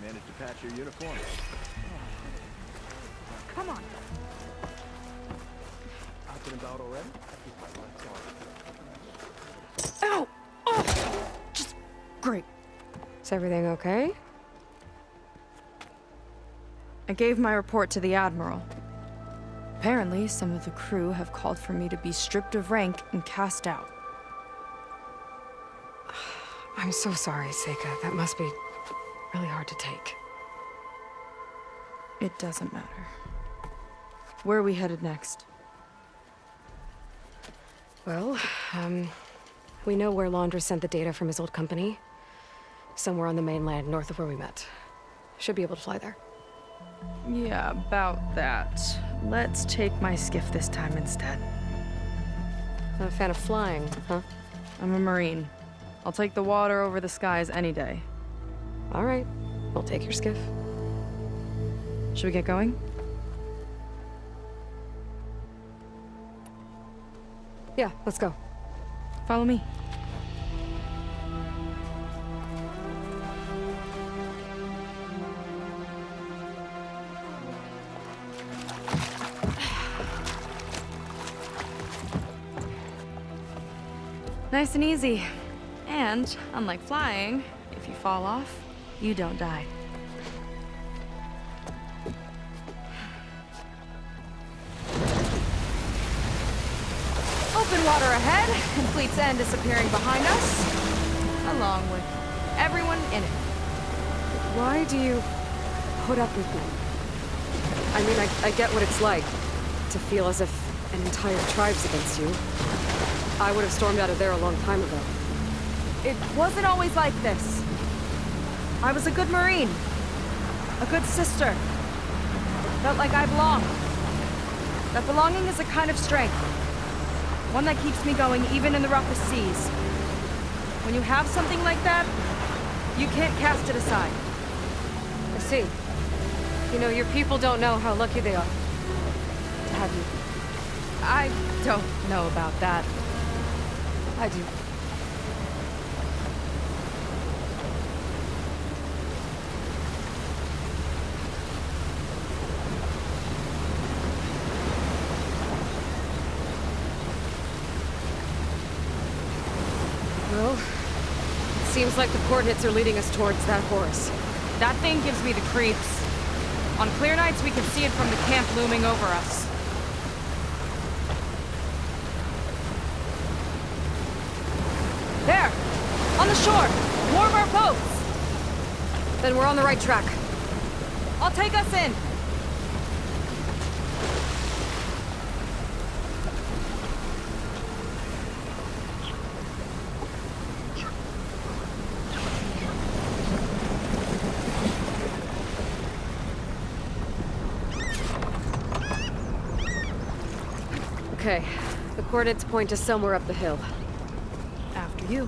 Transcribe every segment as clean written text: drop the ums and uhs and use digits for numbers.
Managed to patch your uniform. Come on. Out and about already? I keep my lights on. Ow! Oh! Just great. Is everything okay? I gave my report to the Admiral. Apparently, some of the crew have called for me to be stripped of rank and cast out. I'm so sorry, Seika. That must be really hard to take. It doesn't matter. Where are we headed next? Well, we know where Laundra sent the data from his old company. Somewhere on the mainland, north of where we met. Should be able to fly there. Yeah, about that. Let's take my skiff this time instead. Not a fan of flying, huh? I'm a Marine. I'll take the water over the skies any day. All right, we'll take your skiff. Should we get going? Yeah, let's go. Follow me. Nice and easy. And, unlike flying, if you fall off, you don't die. Open water ahead, and Fleet's End disappearing behind us, along with everyone in it. Why do you put up with me? I mean, I get what it's like to feel as if an entire tribe's against you. I would have stormed out of there a long time ago. It wasn't always like this. I was a good Marine. A good sister. Felt like I belonged. That belonging is a kind of strength. One that keeps me going even in the roughest seas. When you have something like that, you can't cast it aside. I see. You know, your people don't know how lucky they are to have you. I don't know about that. I do. Well, it seems like the coordinates are leading us towards that Horus. That thing gives me the creeps. On clear nights, we can see it from the camp looming over us. There! On the shore! More of our boats! Then we're on the right track. I'll take us in! Okay, the coordinates point to somewhere up the hill. After you.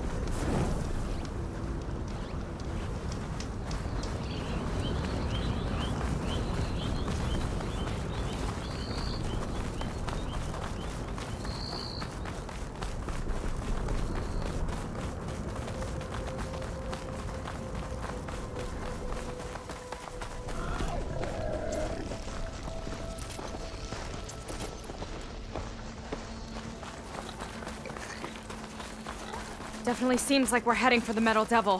Definitely seems like we're heading for the Metal Devil.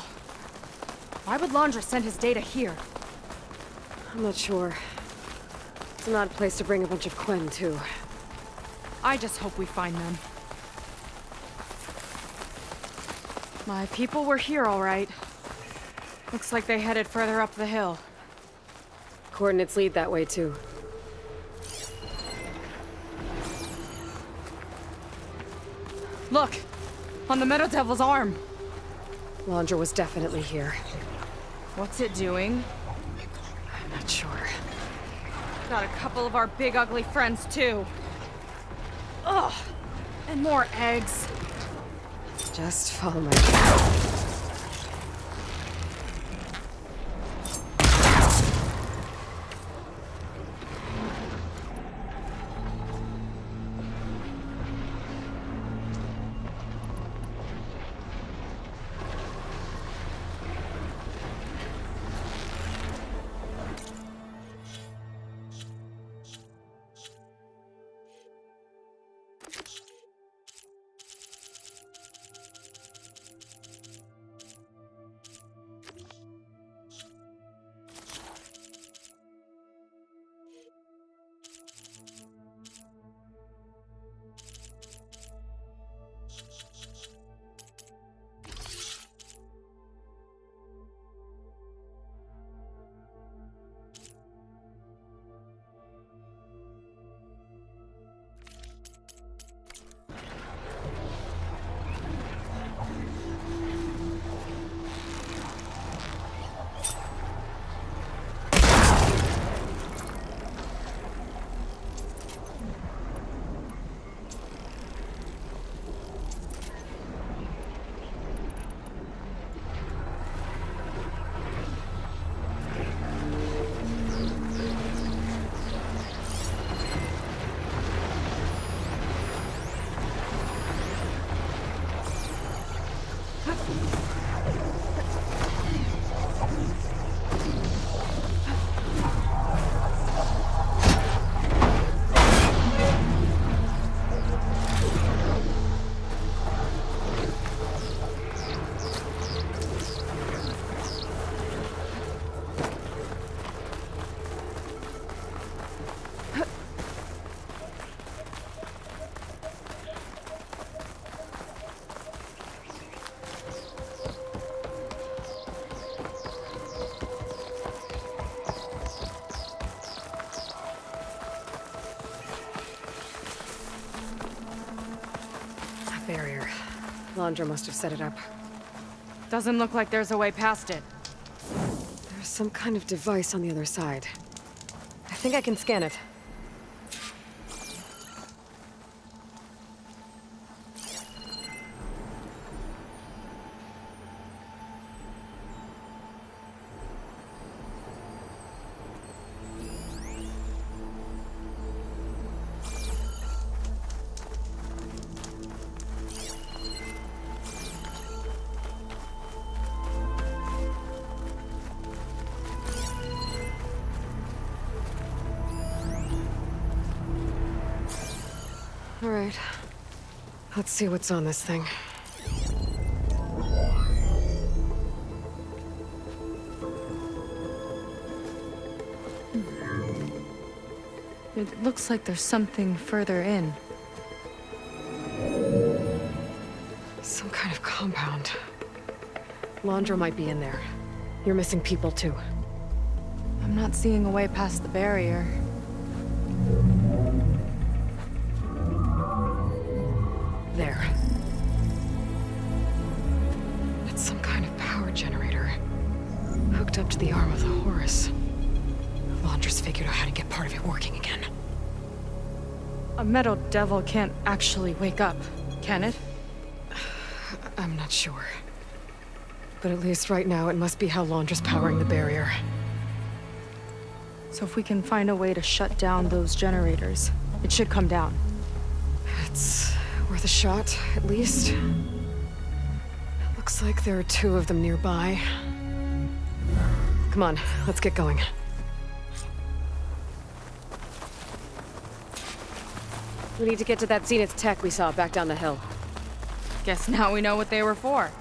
Why would Laundra send his data here? I'm not sure. It's an odd place to bring a bunch of Quen, too. I just hope we find them. My people were here, all right. Looks like they headed further up the hill. Coordinates lead that way, too. Look! On the Metal Devil's arm! Laundra was definitely here. What's it doing? I'm not sure. Got a couple of our big ugly friends, too. Ugh! And more eggs. Just follow my... Landra must have set it up. Doesn't look like there's a way past it. There's some kind of device on the other side. I think I can scan it. All right. Let's see what's on this thing. It looks like there's something further in. Some kind of compound. Landra might be in there. You're missing people too. I'm not seeing a way past the barrier. There. It's some kind of power generator. Hooked up to the arm of the Horus. Landra's figured out how to get part of it working again. A metal devil can't actually wake up, can it? I'm not sure. But at least right now, it must be how Landra's powering the barrier. So if we can find a way to shut down those generators, it should come down. It's worth a shot, at least. Looks like there are 2 of them nearby. Come on, let's get going. We need to get to that Zenith tech we saw back down the hill. Guess now we know what they were for.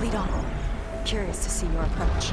Lead on. Curious to see your approach.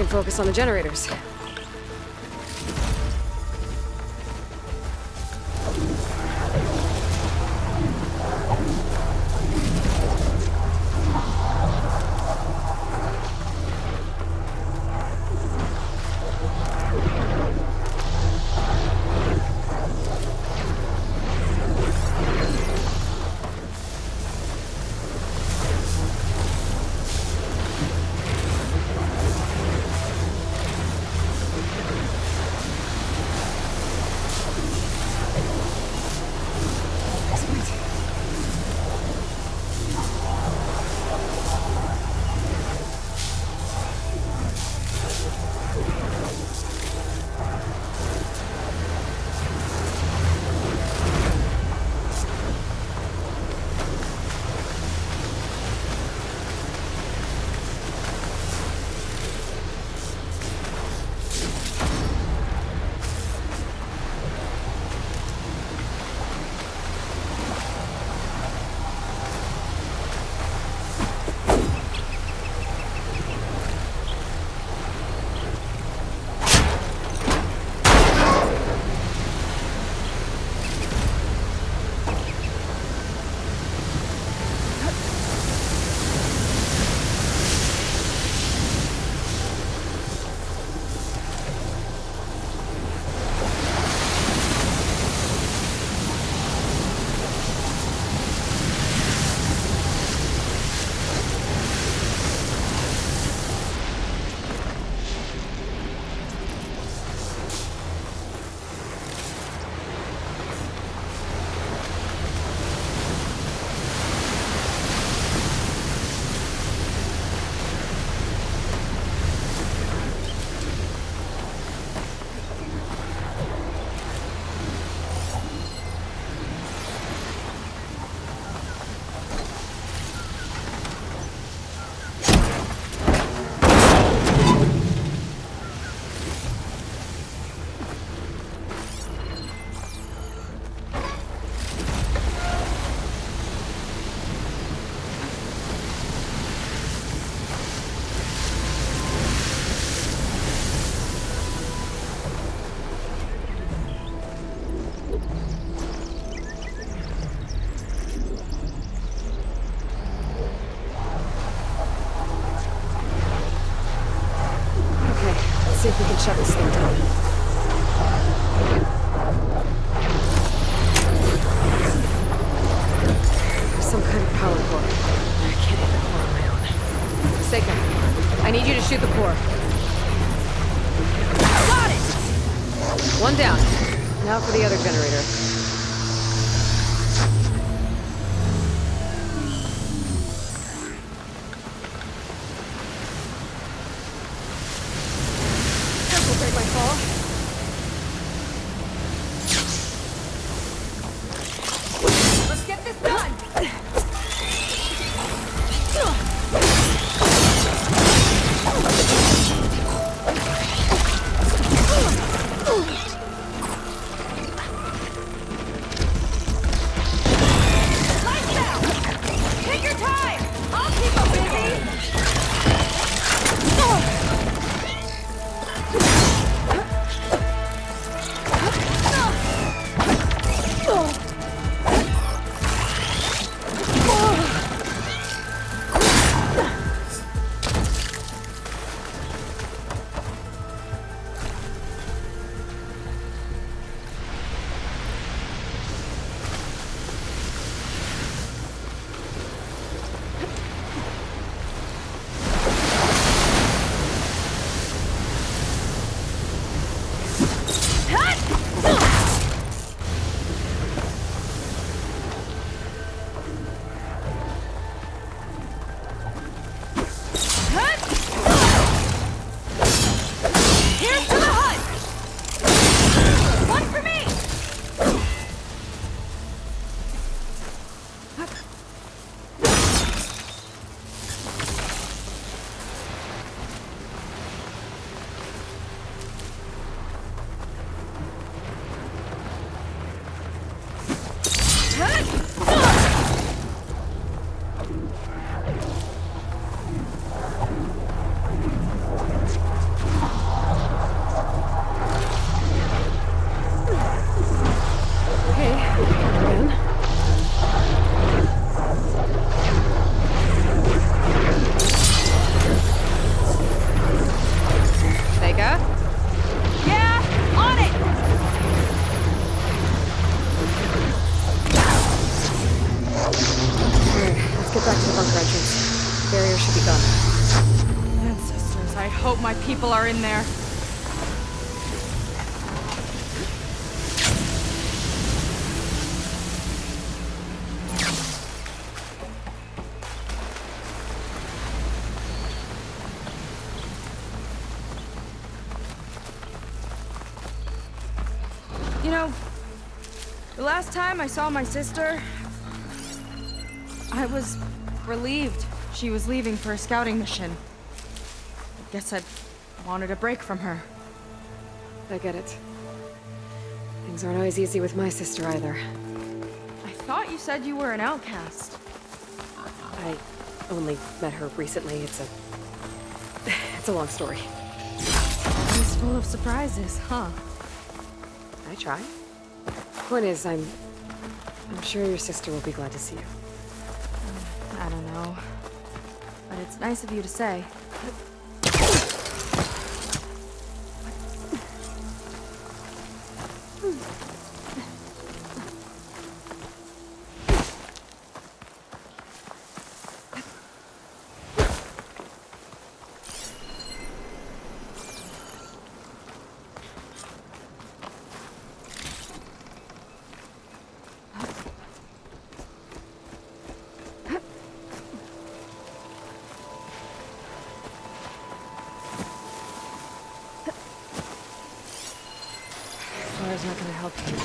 can focus on the generators. See if we can shut this thing down. There's some kind of power core. I can't hit the core on my own. Seika, I need you to shoot the core. Got it! One down. Now for the other generator. hope my people are in there. You know, the last time I saw my sister, I was relieved she was leaving for a scouting mission. I guess I wanted a break from her. I get it. Things aren't always easy with my sister either. I thought you said you were an outcast. I only met her recently. It's a long story. She's full of surprises, huh? I try. Point is, I'm sure your sister will be glad to see you. I don't know. But it's nice of you to say. Laura's not gonna help you.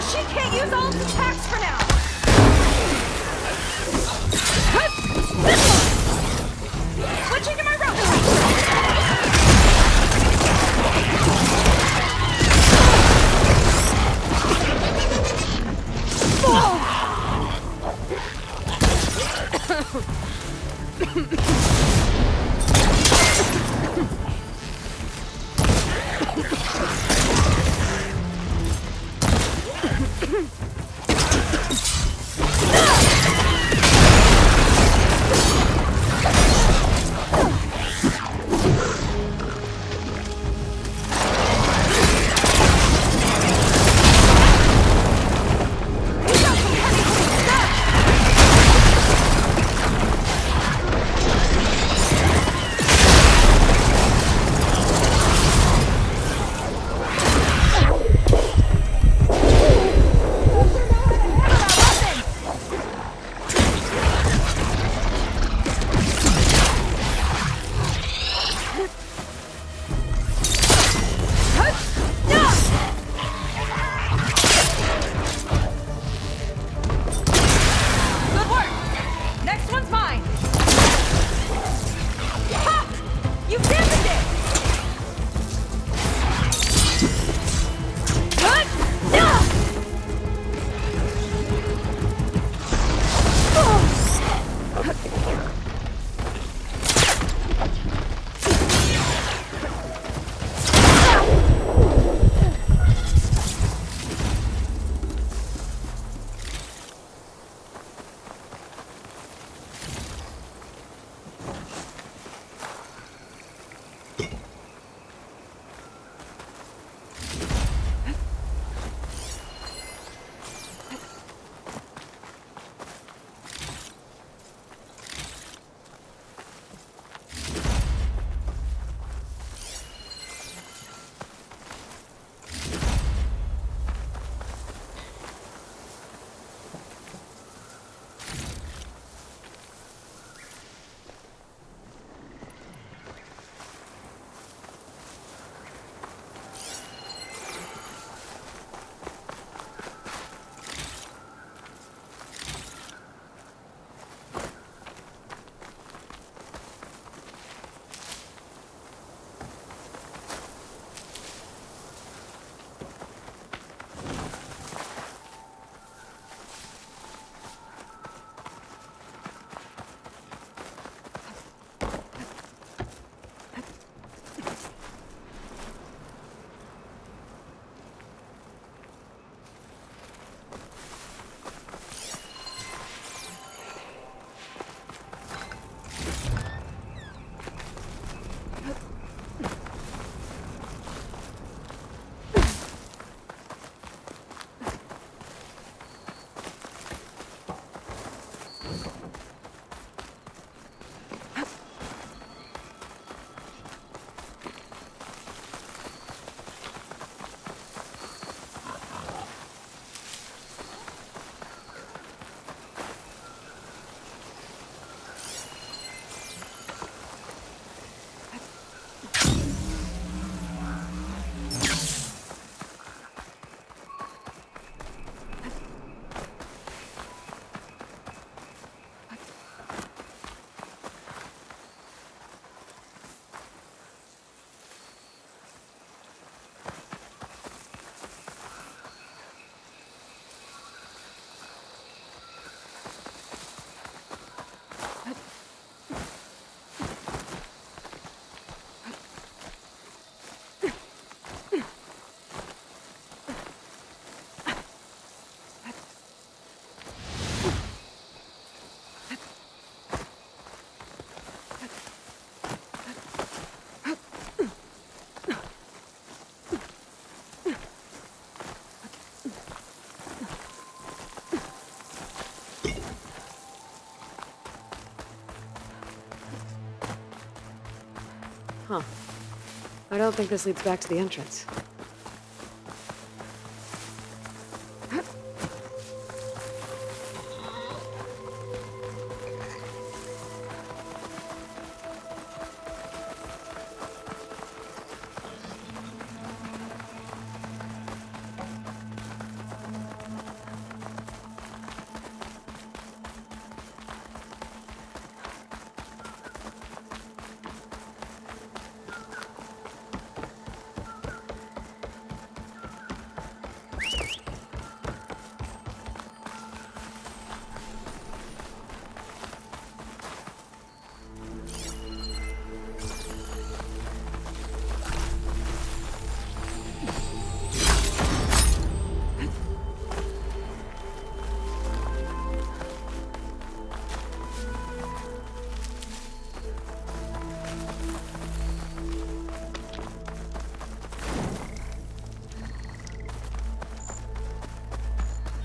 She can't use all its attacks for now! Switching to my Huh. I don't think this leads back to the entrance.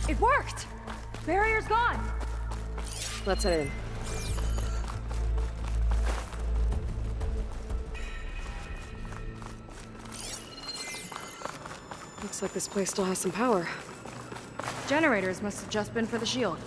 It worked! Barrier's gone! Let's head in. Looks like this place still has some power. Generators must have just been for the shield.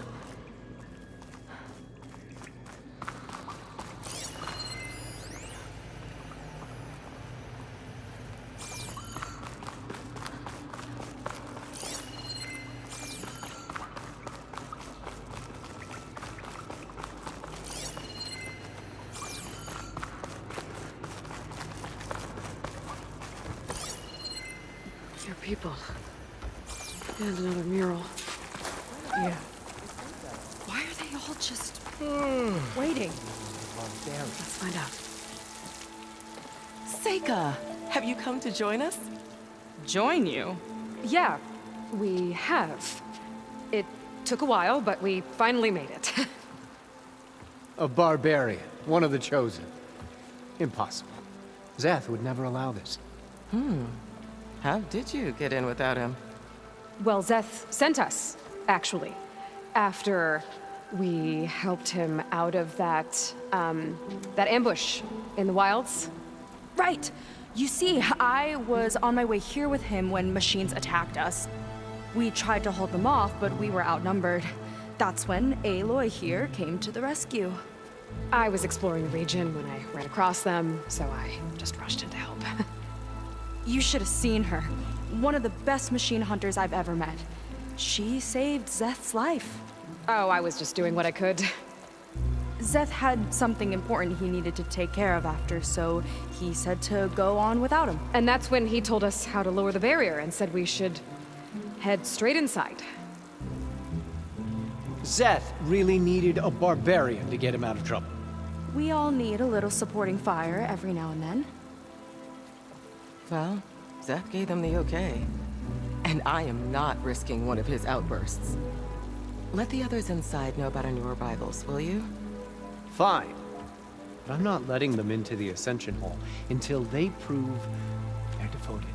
Your people. And another mural. Yeah. Why are they all just waiting? Let's find out. Seika, have you come to join us? Join you? Yeah, we have. It took a while, but we finally made it. A barbarian, one of the chosen. Impossible. Zeth would never allow this. How did you get in without him? Well, Zeth sent us, actually. After we helped him out of that ambush in the wilds. Right! You see, I was on my way here with him when machines attacked us. We tried to hold them off, but we were outnumbered. That's when Aloy here came to the rescue. I was exploring the region when I ran across them, so I just rushed in to help. You should have seen her. One of the best machine hunters I've ever met. She saved Zeth's life. Oh, I was just doing what I could. Zeth had something important he needed to take care of after, so he said to go on without him. And that's when he told us how to lower the barrier and said we should head straight inside. Zeth really needed a barbarian to get him out of trouble. We all need a little supporting fire every now and then. Well, Zeth gave them the okay. And I am not risking one of his outbursts. Let the others inside know about our new arrivals, will you? Fine. But I'm not letting them into the Ascension Hall until they prove they're devoted.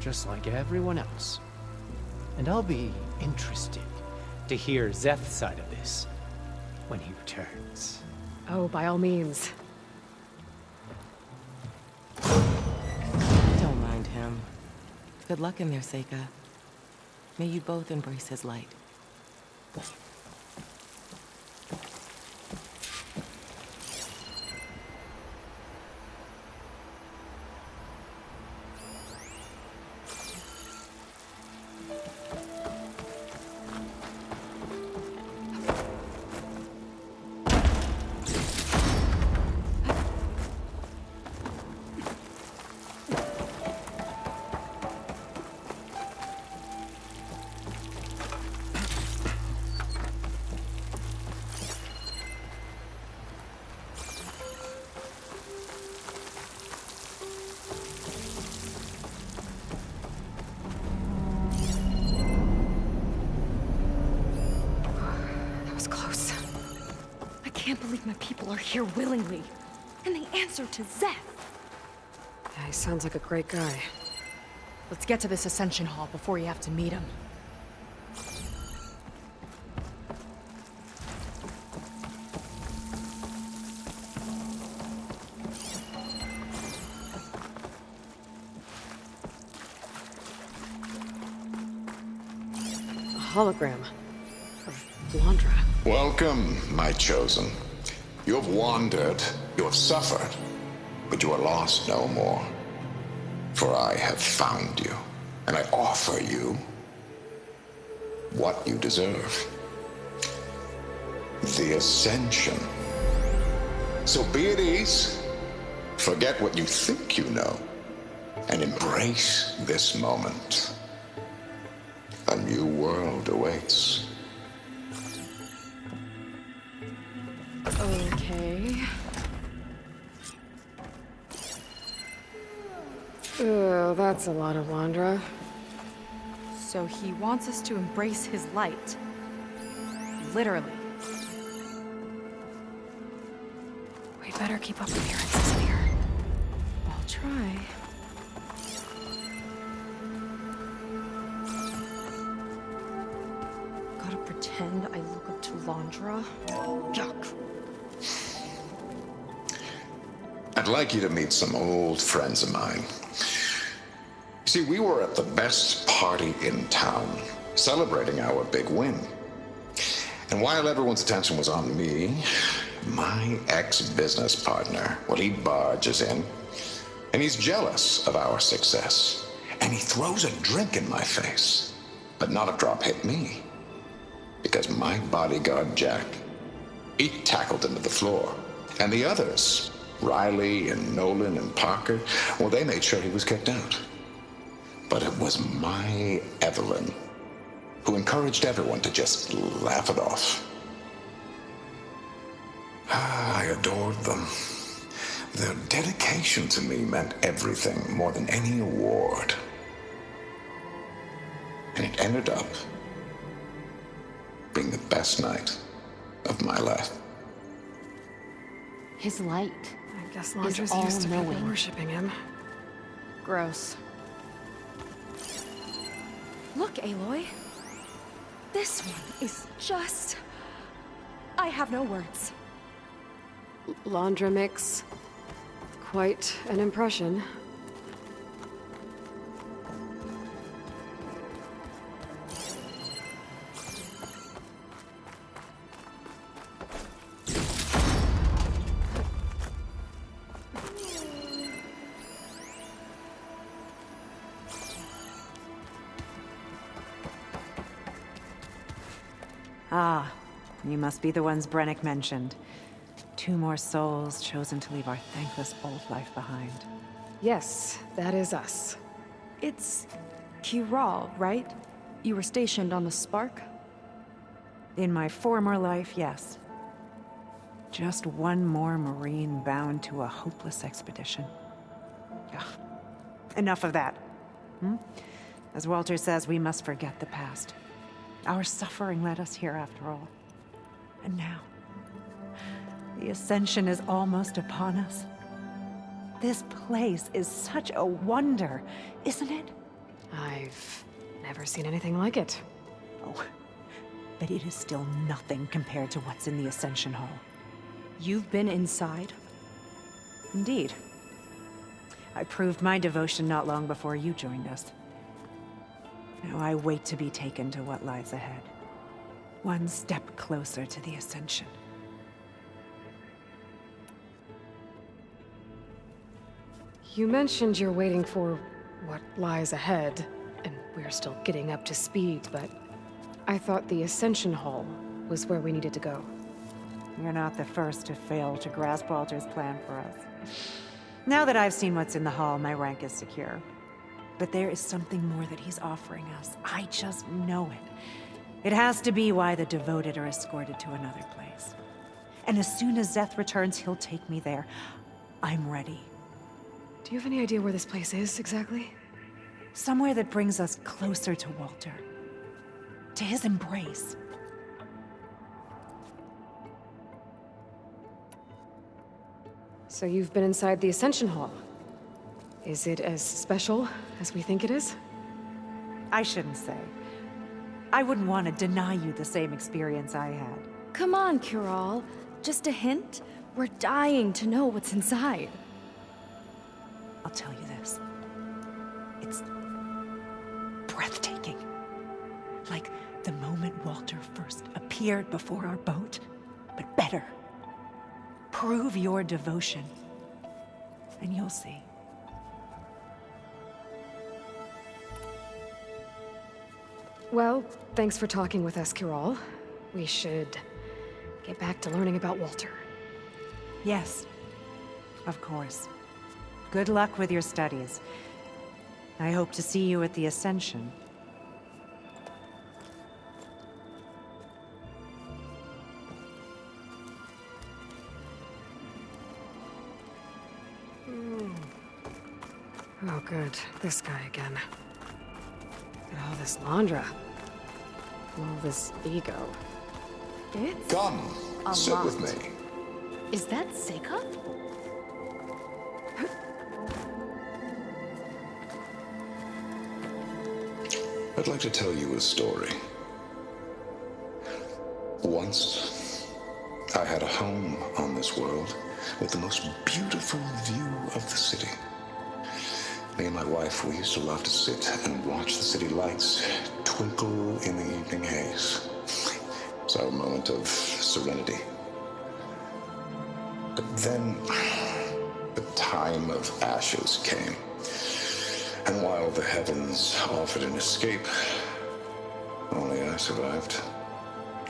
Just like everyone else. And I'll be interested to hear Zeth's side of this when he returns. Oh, by all means. Don't mind him. Good luck in there, Seika. May you both embrace his light. I can't believe my people are here willingly. And they answer to Zeth. Yeah, he sounds like a great guy. Let's get to this Ascension Hall before you have to meet him. hologram of Londra. Welcome, my chosen. You have wandered, you have suffered, but you are lost no more. For I have found you, and I offer you what you deserve. The Ascension. So be at ease, forget what you think you know, and embrace this moment. A new world awaits. Okay. Oh, that's a lot of Londra. So he wants us to embrace his light. Literally. We better keep up appearances here. I'll try. Gotta pretend I look up to Londra. Yuck. I'd like you to meet some old friends of mine. See, we were at the best party in town, celebrating our big win. And while everyone's attention was on me, my ex-business partner, well, he barges in, and he's jealous of our success. And he throws a drink in my face, but not a drop hit me. Because my bodyguard, Jack, he tackled him to the floor. And the others, Riley and Nolan and Parker, well, they made sure he was kicked out. But it was my Evelyn who encouraged everyone to just laugh it off. I adored them. Their dedication to me meant everything, more than any award. And it ended up being the best night of my life. His light. I guess Londra's used to people worshipping him. Gross. Look, Aloy. This one is just... I have no words. Londra makes quite an impression. Ah, you must be the ones Brennick mentioned. 2 more souls chosen to leave our thankless old life behind. Yes, that is us. It's... Kiral, right? You were stationed on the Spark? In my former life, yes. Just one more Marine bound to a hopeless expedition. Ugh. Enough of that. As Walter says, we must forget the past. Our suffering led us here after all. And now, the Ascension is almost upon us. This place is such a wonder, isn't it? I've never seen anything like it. Oh, but it is still nothing compared to what's in the Ascension Hall. You've been inside? Indeed. I proved my devotion not long before you joined us. Now I wait to be taken to what lies ahead. One step closer to the Ascension. You mentioned you're waiting for what lies ahead, and we're still getting up to speed, but I thought the Ascension Hall was where we needed to go. You're not the first to fail to grasp Walter's plan for us. Now that I've seen what's in the hall, my rank is secure. But there is something more that he's offering us. I just know it. It has to be why the devoted are escorted to another place. And as soon as Szeth returns, he'll take me there. I'm ready. Do you have any idea where this place is, exactly? Somewhere that brings us closer to Walter. To his embrace. So you've been inside the Ascension Hall. Is it as special as we think it is? I shouldn't say. I wouldn't want to deny you the same experience I had. Come on, Kiral. Just a hint? We're dying to know what's inside. I'll tell you this. It's breathtaking. Like the moment Walter first appeared before our boat, but better. Prove your devotion, and you'll see. Well, thanks for talking with us, Kiral. We should get back to learning about Walter. Yes, of course. Good luck with your studies. I hope to see you at the Ascension. Oh, good. This guy again. Look at all this Landra. All this ego. It's Come, a sit lot. with me. Is that Seika? I'd like to tell you a story. Once, I had a home on this world with the most beautiful view of the city. Me and my wife, we used to love to sit and watch the city lights twinkle in the evening haze. It's our moment of serenity. But then, the time of ashes came. And while the heavens offered an escape, only I survived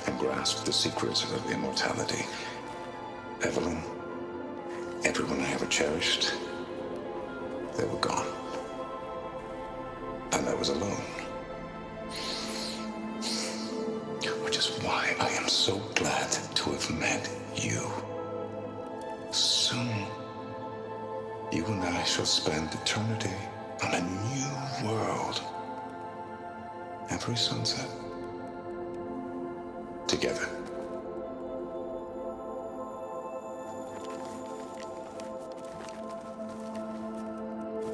and grasped the secrets of immortality. Evelyn, everyone I ever cherished, they were gone. And I was alone. Which is why I am so glad to have met you. Soon, you and I shall spend eternity on a new world. Every sunset. Together.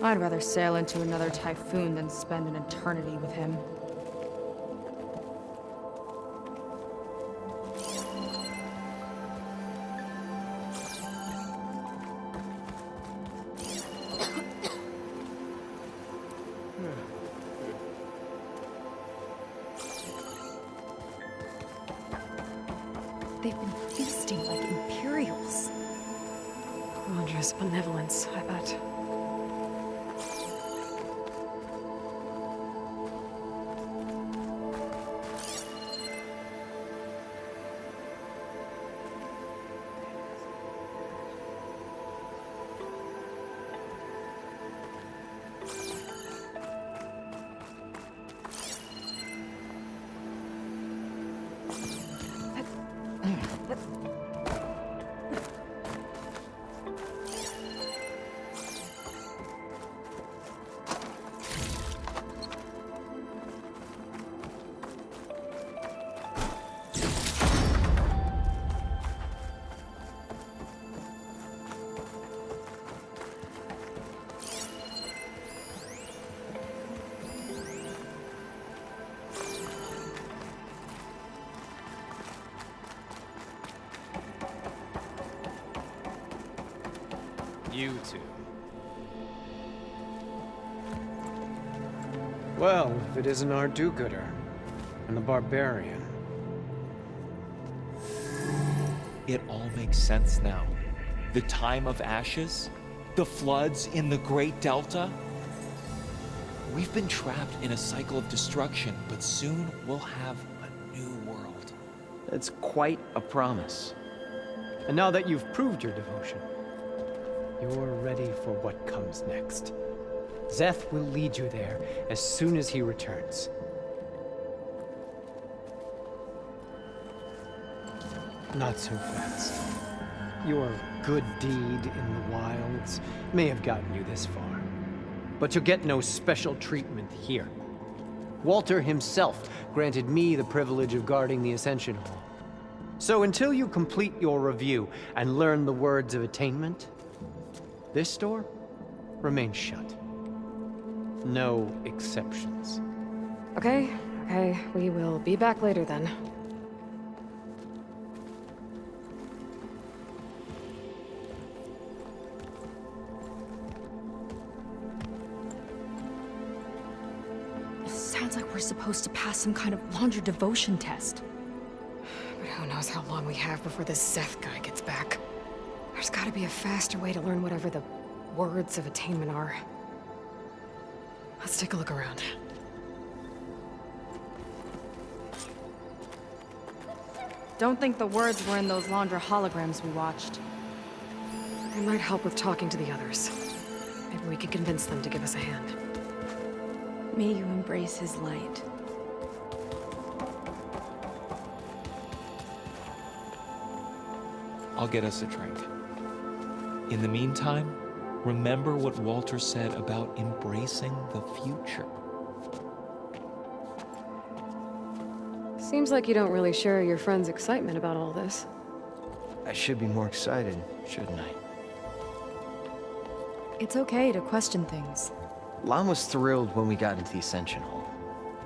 I'd rather sail into another typhoon than spend an eternity with him. They've been feasting like Imperials. Landra's benevolence, I bet. You two. Well, if it isn't our do-gooder and the barbarian. It all makes sense now. The time of ashes, the floods in the Great Delta. We've been trapped in a cycle of destruction, but soon we'll have a new world. That's quite a promise. And now that you've proved your devotion, you're ready for what comes next. Szeth will lead you there as soon as he returns. Not so fast. Your good deed in the wilds may have gotten you this far, but you'll get no special treatment here. Walter himself granted me the privilege of guarding the Ascension Hall. So until you complete your review and learn the words of attainment, this door remains shut. No exceptions. Okay, we will be back later then. Sounds like we're we're supposed to pass some kind of laundry devotion test. But who knows how long we have before this Szeth guy gets back. There's gotta be a faster way to learn whatever the words of attainment are. Let's take a look around. Don't think the words were in those Laundra holograms we watched. They might help with talking to the others. Maybe we can convince them to give us a hand. May you embrace his light. I'll get us a drink. In the meantime, remember what Walter said about embracing the future. Seems like you don't really share your friend's excitement about all this. I should be more excited, shouldn't I? It's okay to question things. Lon was thrilled when we got into the Ascension Hall.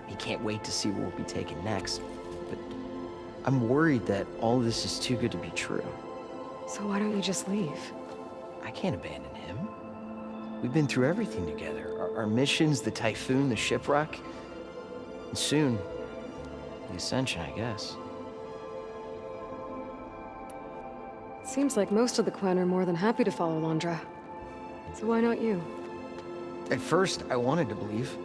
He can't wait to see where we'll be taken next, but I'm worried that all this is too good to be true. So why don't you just leave? I can't abandon him. We've been through everything together. Our missions, the Typhoon, the shipwreck, and soon, the Ascension, I guess. Seems like most of the Quen are more than happy to follow Laundra. So why not you? At first, I wanted to believe.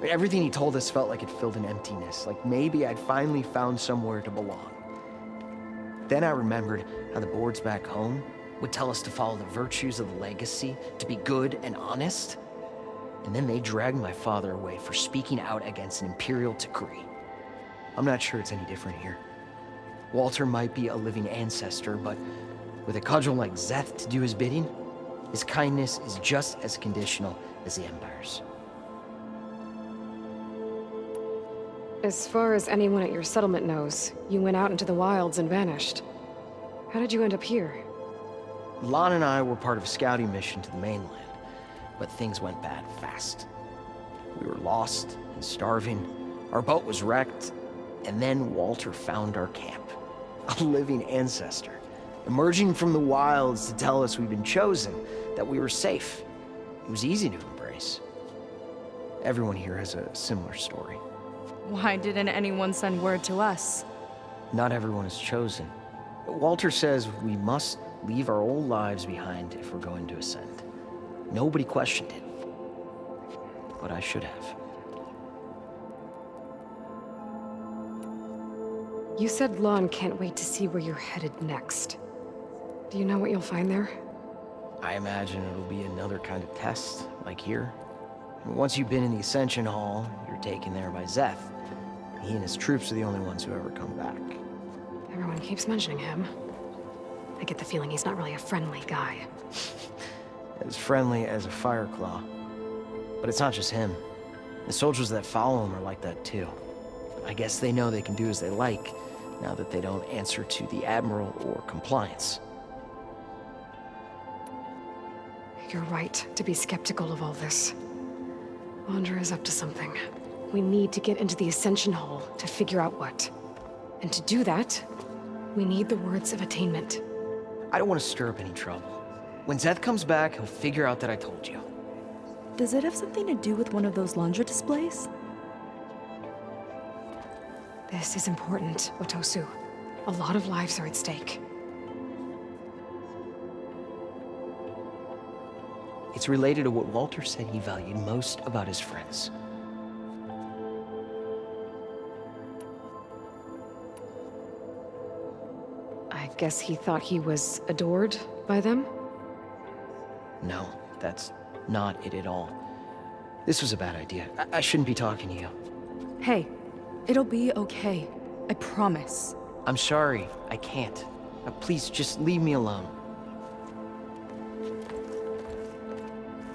Everything he told us felt like it filled an emptiness, like maybe I'd finally found somewhere to belong. Then I remembered how the boards back home would tell us to follow the virtues of the legacy, to be good and honest. And then they dragged my father away for speaking out against an Imperial decree. I'm not sure it's any different here. Walter might be a living ancestor, but with a cudgel like Szeth to do his bidding, his kindness is just as conditional as the Empire's. As far as anyone at your settlement knows, you went out into the wilds and vanished. How did you end up here? Lon and I were part of a scouting mission to the mainland, but things went bad fast. We were lost and starving, our boat was wrecked, and then Walter found our camp. A living ancestor, emerging from the wilds to tell us we'd been chosen, that we were safe. It was easy to embrace. Everyone here has a similar story. Why didn't anyone send word to us? Not everyone is chosen. Walter says we must leave our old lives behind if we're going to ascend. Nobody questioned it. But I should have. You said Lon can't wait to see where you're headed next. Do you know what you'll find there? I imagine it'll be another kind of test, like here. Once you've been in the Ascension Hall, you're taken there by Szeth. He and his troops are the only ones who ever come back. Everyone keeps mentioning him. I get the feeling he's not really a friendly guy. As friendly as a Fireclaw. But it's not just him. The soldiers that follow him are like that too. I guess they know they can do as they like, now that they don't answer to the Admiral or Compliance. You're right to be skeptical of all this. Laundra is up to something. We need to get into the Ascension Hall to figure out what. And to do that, we need the words of attainment. I don't want to stir up any trouble. When Szeth comes back, he'll figure out that I told you. Does it have something to do with one of those Laundra displays? This is important, Otosu. A lot of lives are at stake. It's related to what Walter said he valued most about his friends. I guess he thought he was adored by them? No, that's not it at all. This was a bad idea. I shouldn't be talking to you. Hey, it'll be okay. I promise. I'm sorry, I can't. Please, just leave me alone.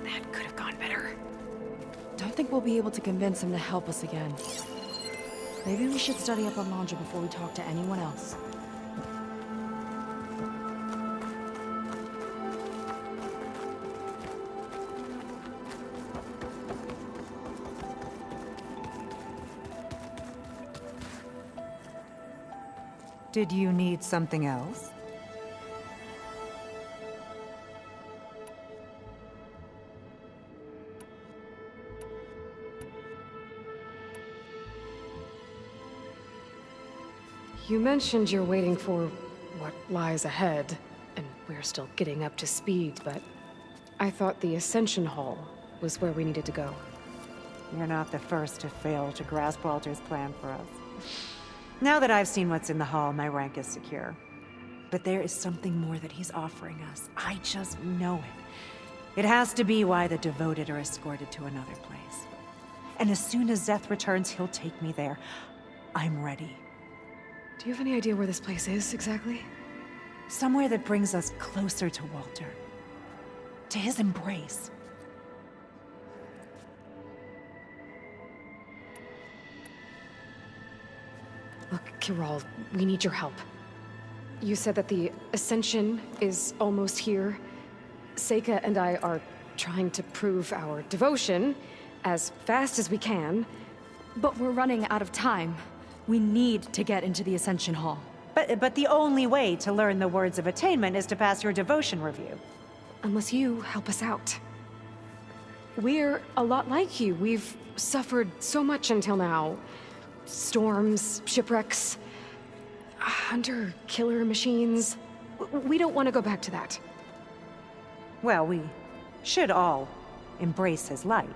That could have gone better. Don't think we'll be able to convince him to help us again. Maybe we should study up on Laundra before we talk to anyone else. Did you need something else? You mentioned you're waiting for what lies ahead, and we're still getting up to speed, but I thought the Ascension Hall was where we needed to go. You're not the first to fail to grasp Walter's plan for us. Now that I've seen what's in the hall, my rank is secure. But there is something more that he's offering us. I just know it. It has to be why the devoted are escorted to another place. And as soon as Szeth returns, he'll take me there. I'm ready. Do you have any idea where this place is, exactly? Somewhere that brings us closer to Walter. To his embrace. Look, Kiral, we need your help. You said that the Ascension is almost here. Seika and I are trying to prove our devotion as fast as we can. But we're running out of time. We need to get into the Ascension Hall. But the only way to learn the words of attainment is to pass your devotion review. Unless you help us out. We're a lot like you. We've suffered so much until now. Storms, shipwrecks, hunter-killer machines. We don't want to go back to that. Well, we should all embrace his light.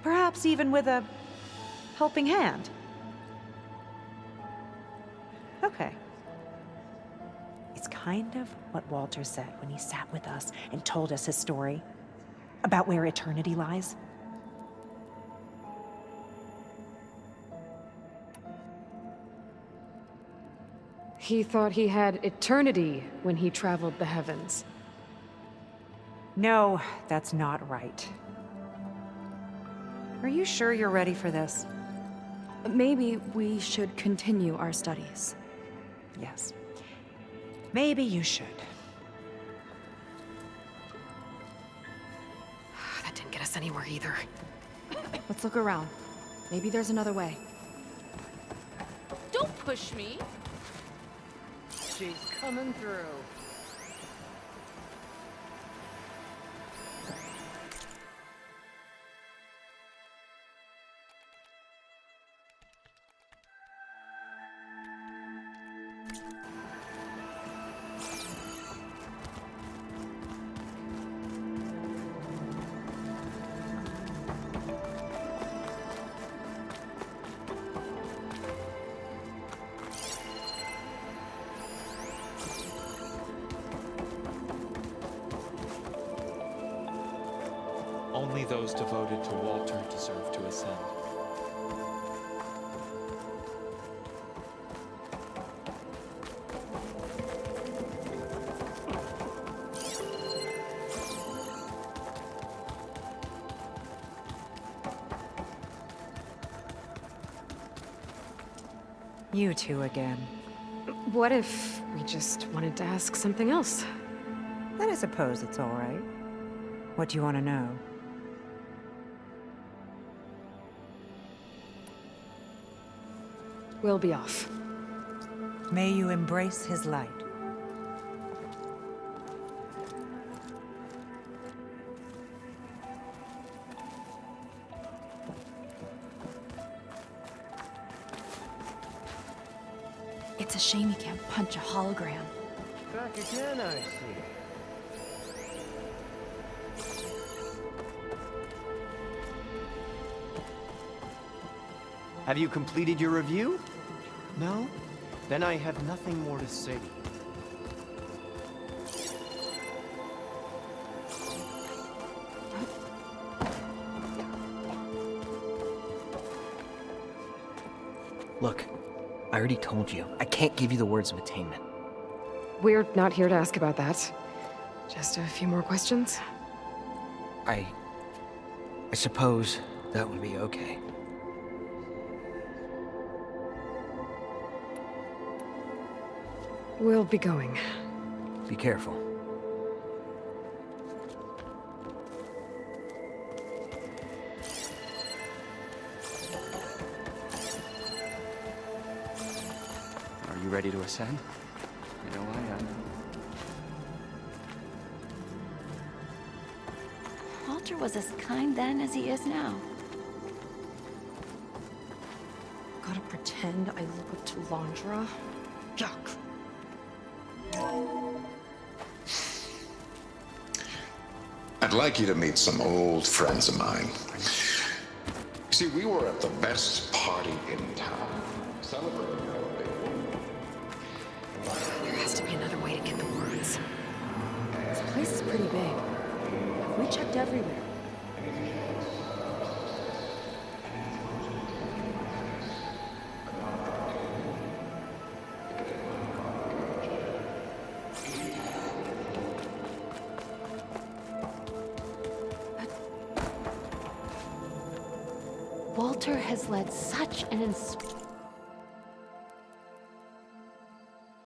Perhaps even with a helping hand. Okay. It's kind of what Walter said when he sat with us and told us his story about where eternity lies. He thought he had eternity when he traveled the heavens. No, that's not right. Are you sure you're ready for this? Maybe we should continue our studies. Yes. Maybe you should. That didn't get us anywhere either. Let's look around. Maybe there's another way. Don't push me! She's coming through. Only those devoted to Walter deserve to ascend. You two again. What if we just wanted to ask something else? Then I suppose it's all right. What do you want to know? We'll be off. May you embrace his light. It's a shame you can't punch a hologram. Back again, I see. Have you completed your review? No? Then I have nothing more to say. Look, I already told you. I can't give you the words of attainment. We're not here to ask about that. Just a few more questions. I suppose that would be okay. We'll be going. Be careful. Are you ready to ascend? You know I am. Walter was as kind then as he is now. Gotta pretend I look up to Londra? Yuck. I'd like you to meet some old friends of mine. See, we were at the best party in town, celebrating our big win. There has to be another way to get the words. This place is pretty big. We checked everywhere. Walter has led such an